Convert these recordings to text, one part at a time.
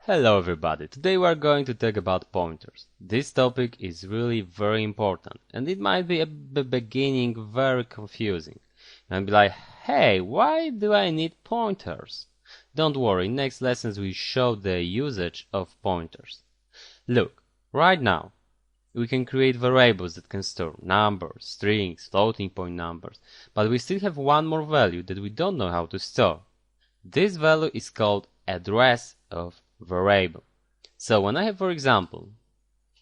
Hello everybody, today we are going to talk about pointers. This topic is really very important and it might be at the beginning very confusing. And be like, hey, why do I need pointers? Don't worry, next lessons will show the usage of pointers. Look, right now we can create variables that can store numbers, strings, floating point numbers, but we still have one more value that we don't know how to store. This value is called address of variable. So when I have, for example,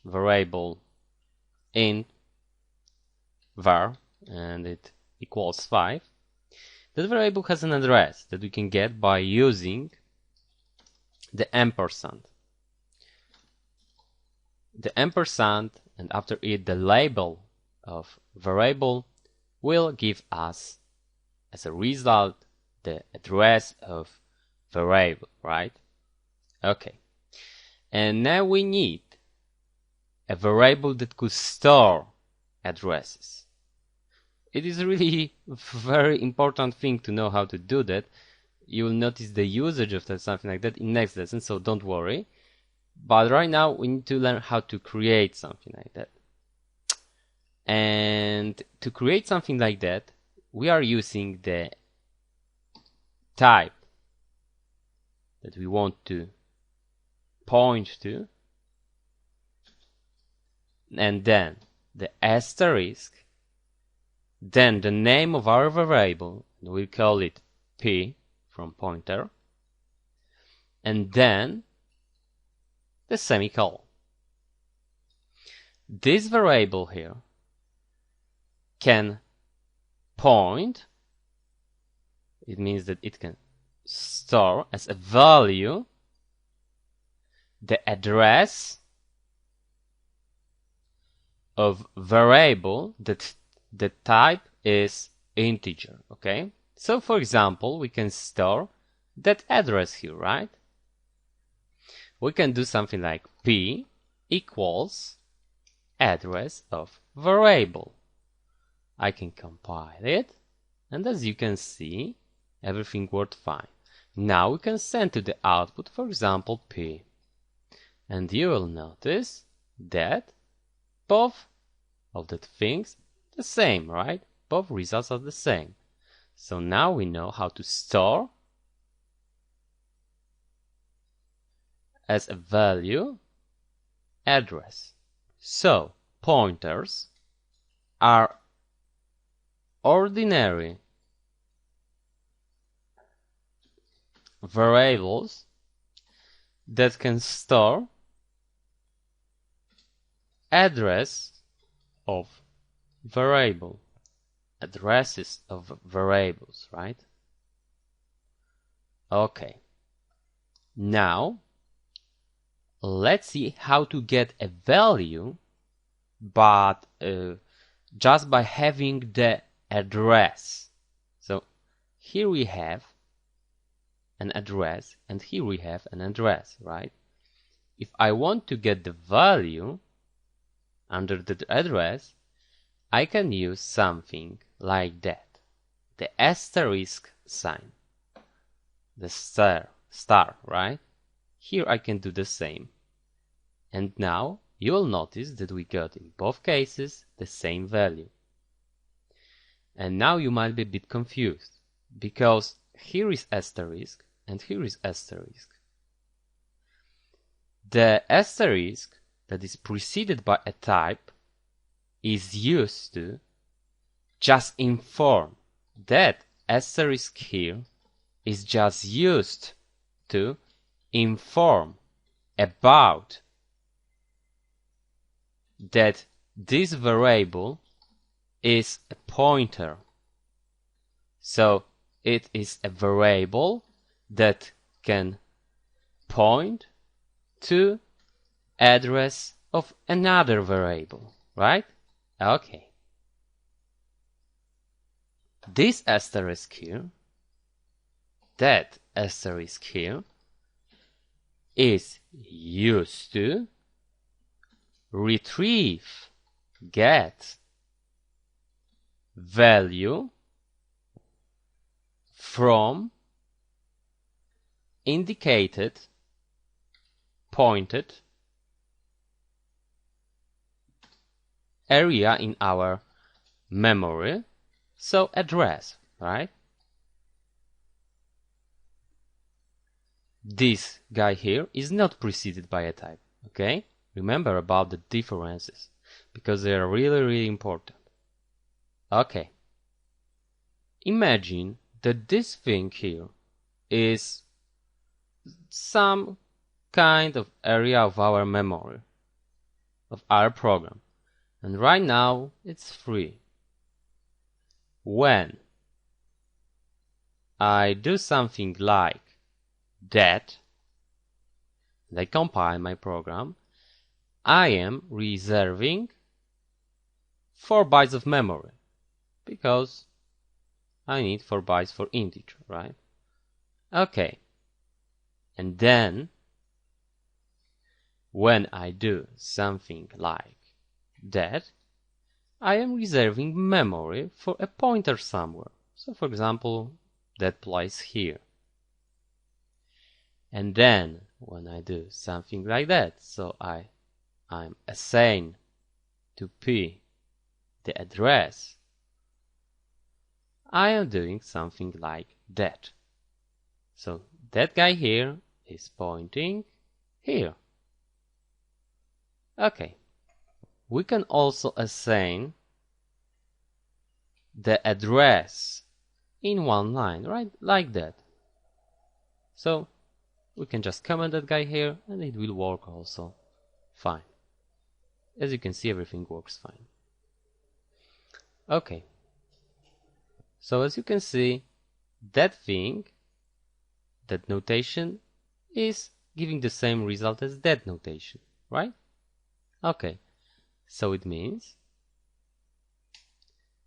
variable int var and it equals 5, that variable has an address that we can get by using the ampersand. The ampersand and after it the label of variable will give us as a result the address of variable, right? Okay, and now we need a variable that could store addresses. It is really a very important thing to know how to do that. You will notice the usage of that, something like that in next lesson, so don't worry. But right now we need to learn how to create something like that. And to create something like that, we are using the type that we want to point to, and then the asterisk, then the name of our variable, we call it p from pointer, and then the semicolon. This variable here can point, it means that it can store as a value the address of variable that the type is integer, okay? So for example, we can store that address here, right? We can do something like p equals address of variable. I can compile it, and as you can see, everything worked fine. Now we can send to the output, for example, p. And you will notice that both of the things the same, right? Both results are the same. So now we know how to store as a value address. So pointers are ordinary variables that can store address of variable, addresses of variables, right? Okay, now let's see how to get a value, but just by having the address. So here we have an address and here we have an address, right? If I want to get the value under the address, I can use something like that. The asterisk sign. The star, right? Here I can do the same. And now you will notice that we got in both cases the same value. And now you might be a bit confused, because here is asterisk and here is asterisk. The asterisk that is preceded by a type is used to just inform. That asterisk here is just used to inform about that this variable is a pointer. So it is a variable that can point to address of another variable, right? Okay. This asterisk here, that asterisk here, is used to retrieve, get value from indicated pointed area in our memory, so address, right? This guy here is not preceded by a type, okay? Remember about the differences, because they are really important. Okay. Imagine that this thing here is some kind of area of our memory, of our program. And right now it's free. When I do something like that, and I compile my program, I am reserving 4 bytes of memory, because I need 4 bytes for integer, right? Okay. And then, when I do something like that, I am reserving memory for a pointer somewhere. So for example, that place here. And then, when I do something like that, so I'm assign to P the address, I am doing something like that. So that guy here is pointing here. Okay. We can also assign the address in one line, right? Like that. So we can just comment that guy here and it will work also fine. As you can see, everything works fine. Okay. So as you can see, that thing, that notation, is giving the same result as that notation, right? Okay. So it means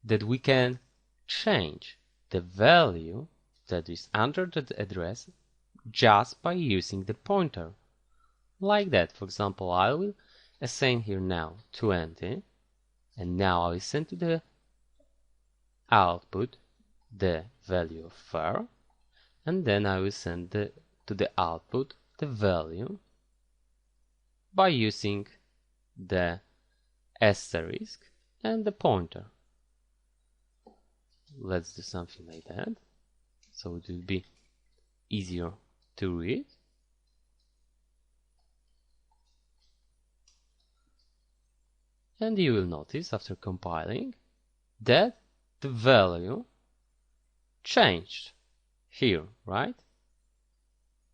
that we can change the value that is under the address just by using the pointer. Like that. For example, I will assign here now 20, and now I will send to the output the value of var, and then I will send to the output the value by using the asterisk and the pointer. Let's do something like that, so it will be easier to read. And you will notice after compiling that the value changed here, right?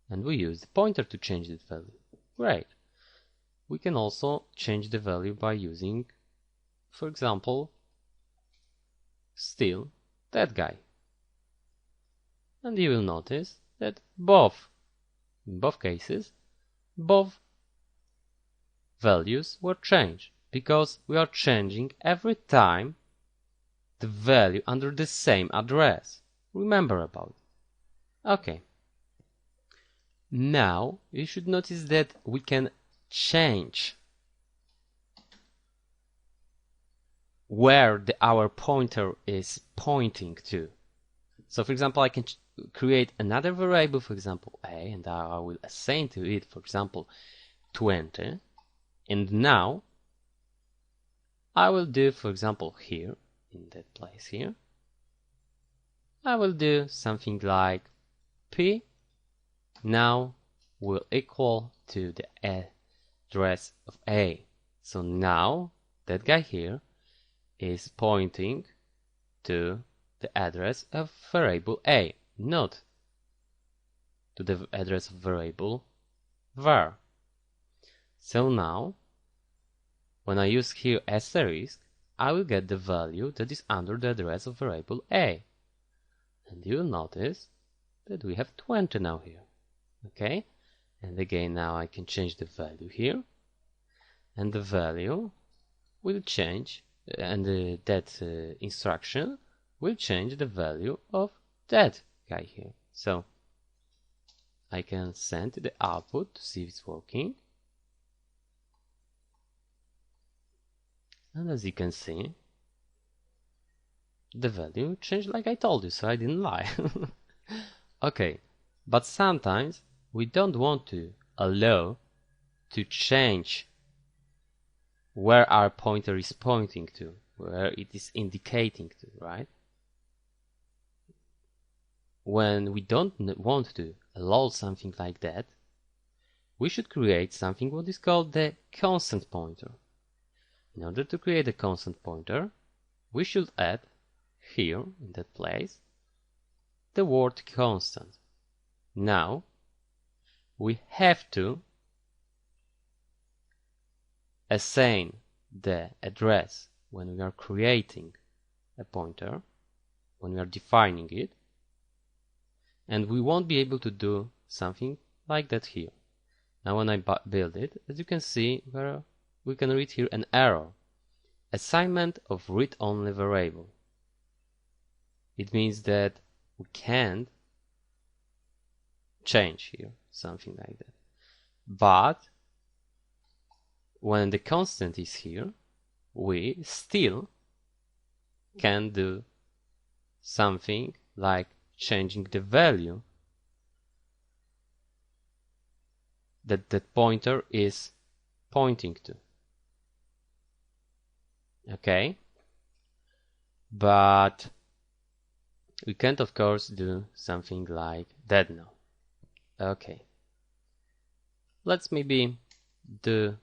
And we use the pointer to change that value. Great. We can also change the value by using, for example, still that guy. And you will notice that in both cases, both values were changed, because we are changing every time the value under the same address. Remember about it. Okay. Now you should notice that we can change where our pointer is pointing to. So for example, I can create another variable, for example a, and I will assign to it, for example, 20. And now I will do, for example, here, in that place here, I will do something like p now will equal to the address of a. So now that guy here is pointing to the address of variable a, not to the address of variable var. So now, when I use here asterisk, I will get the value that is under the address of variable a. And you'll notice that we have 20 now here. Okay? And again, now I can change the value here. And the value will change, and that instruction will change the value of that guy here. So I can send the output to see if it's working. And as you can see, the value changed like I told you, so I didn't lie. Okay, but sometimes we don't want to allow to change where our pointer is pointing to, where it is indicating to, right? When we don't want to allow something like that, we should create something what is called the constant pointer. In order to create a constant pointer, we should add here, in that place, the word constant. Now, we have to assign the address when we are creating a pointer, when we are defining it, and we won't be able to do something like that here. Now when I build it, as you can see, we can read here an error. Assignment of read-only variable. It means that we can't change here, something like that. But when the constant is here, we still can do something like changing the value that the pointer is pointing to. Okay? But we can't, of course, do something like that now. Okay. Let's maybe do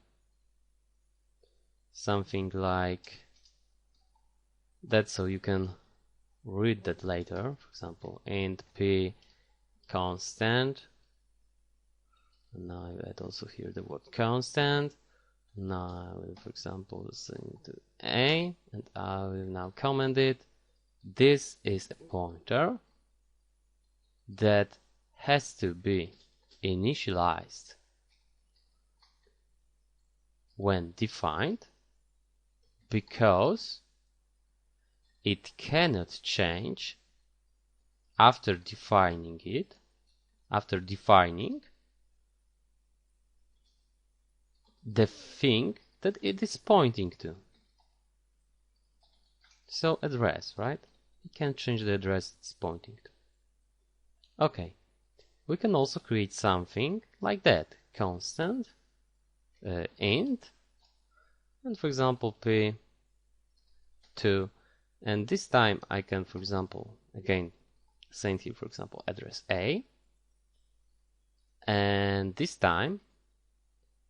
something like that so you can read that later. For example, int p constant. Now I add also here the word constant. Now I will, for example, send to a, and I will now comment it. This is a pointer that has to be initialized when defined, because it cannot change after defining it, after defining the thing that it is pointing to. So address, right? You can't change the address it's pointing to. Okay. We can also create something like that. Constant int, and for example p2, and this time I can, for example, again send here, for example, address a, and this time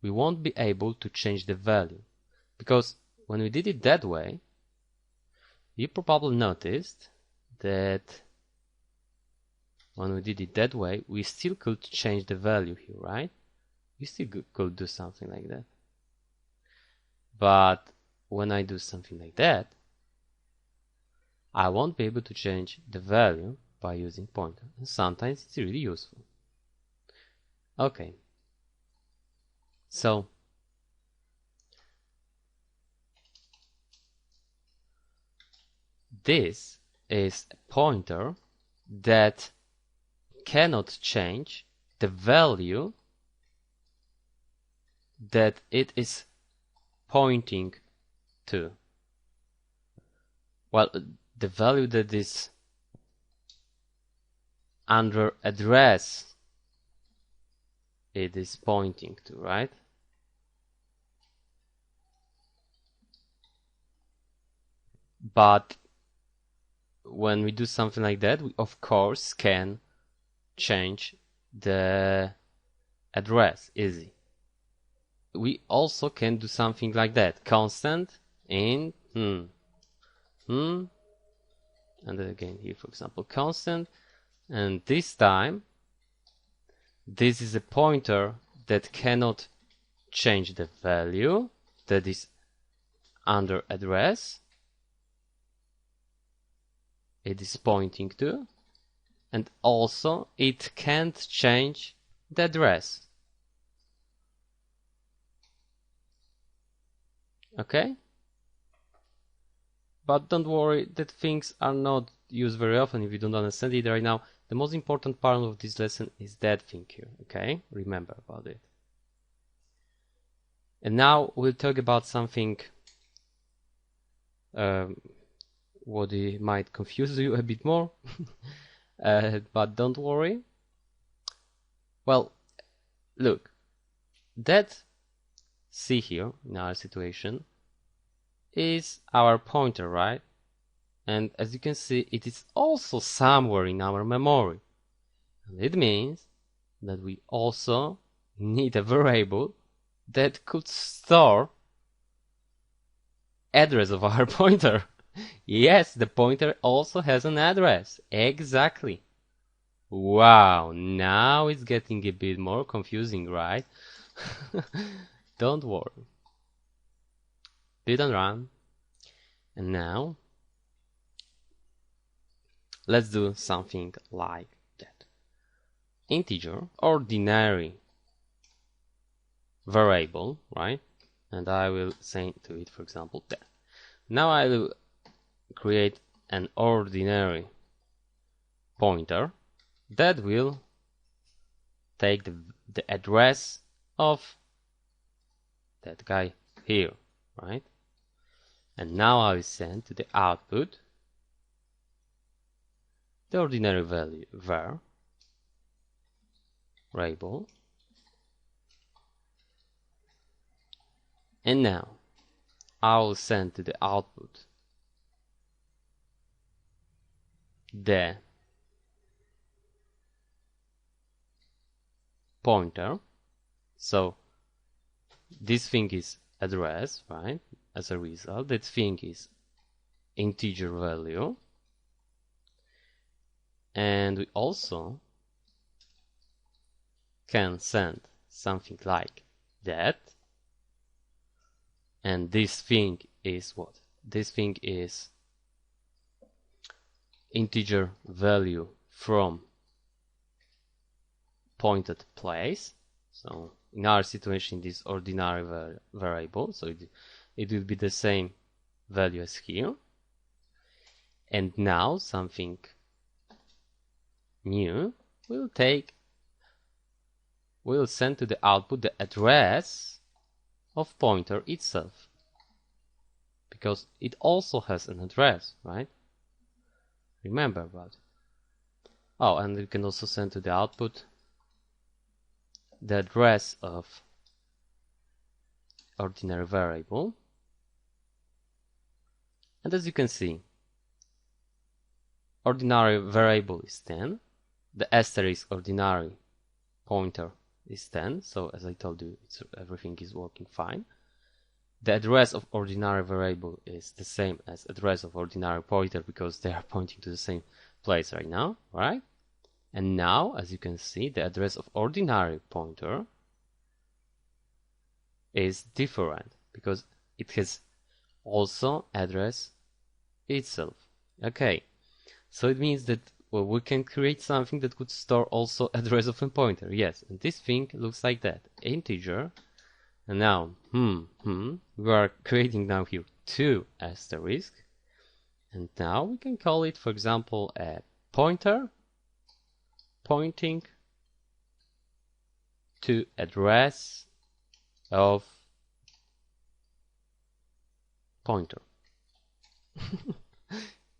we won't be able to change the value, because when we did it that way, you probably noticed that when we did it that way, we still could change the value here, right? We still could do something like that. But when I do something like that, I won't be able to change the value by using pointer. And sometimes it's really useful. Okay. So this is a pointer that cannot change the value that it is pointing to. Well, the value that is under address it is pointing to, right? But when we do something like that, we of course can change the address easy. We also can do something like that. Constant in and then again here, for example, constant, and this time this is a pointer that cannot change the value that is under address it is pointing to, and also it can't change the address. Okay? But don't worry, that things are not used very often if you don't understand it right now. The most important part of this lesson is that thing here, okay? Remember about it. And now we'll talk about something what might confuse you a bit more, but don't worry. Well, look, that see here in our situation is our pointer, right? And as you can see, it is also somewhere in our memory. And it means that we also need a variable that could store address of our pointer. Yes, the pointer also has an address. Exactly. Wow, now it's getting a bit more confusing, right? Don't worry. Bit and run. And now, let's do something like that. Integer, ordinary variable, right? And I will say to it, for example, that. Now I will create an ordinary pointer that will take the address of that guy here, right? And now I will send to the output the ordinary value var variable. And now I will send to the output the pointer. So this thing is address, right? As a result, that thing is integer value. And we also can send something like that. And this thing is what? This thing is integer value from pointed place. So in our situation, this ordinary variable, so it will be the same value as here. And now something new will send to the output the address of pointer itself, because it also has an address, right? Remember about it. Oh, and we can also send to the output the address of ordinary variable. And as you can see, ordinary variable is 10, the asterisk ordinary pointer is 10, so as I told you, everything is working fine. The address of ordinary variable is the same as address of ordinary pointer because they are pointing to the same place right now, right? And now, as you can see, the address of ordinary pointer is different because it has also address itself. Okay, so it means that we can create something that could store also address of a pointer. Yes, and this thing looks like that, integer. And now, we are creating now here two asterisks. And now we can call it, for example, a pointer pointing to address of pointer.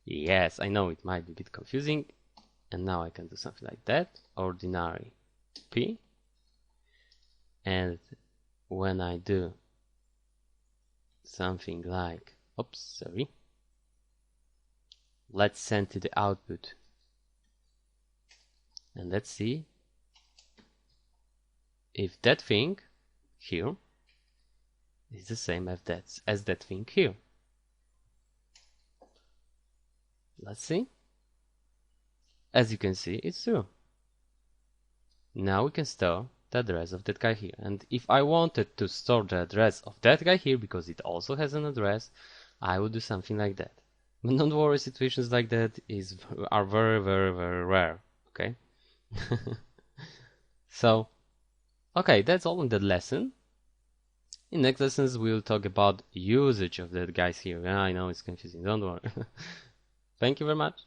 Yes, I know it might be a bit confusing. And now I can do something like that, ordinary p. And when I do something like, let's send to the output. And let's see if that thing here is the same as that thing here. Let's see. As you can see, it's true. Now we can store the address of that guy here. And if I wanted to store the address of that guy here, because it also has an address, I would do something like that. But don't worry, situations like that are very, very, very rare. Okay? So, okay, that's all in that lesson. In next lessons, we'll talk about usage of that guys here. Yeah, I know it's confusing. Don't worry. Thank you very much.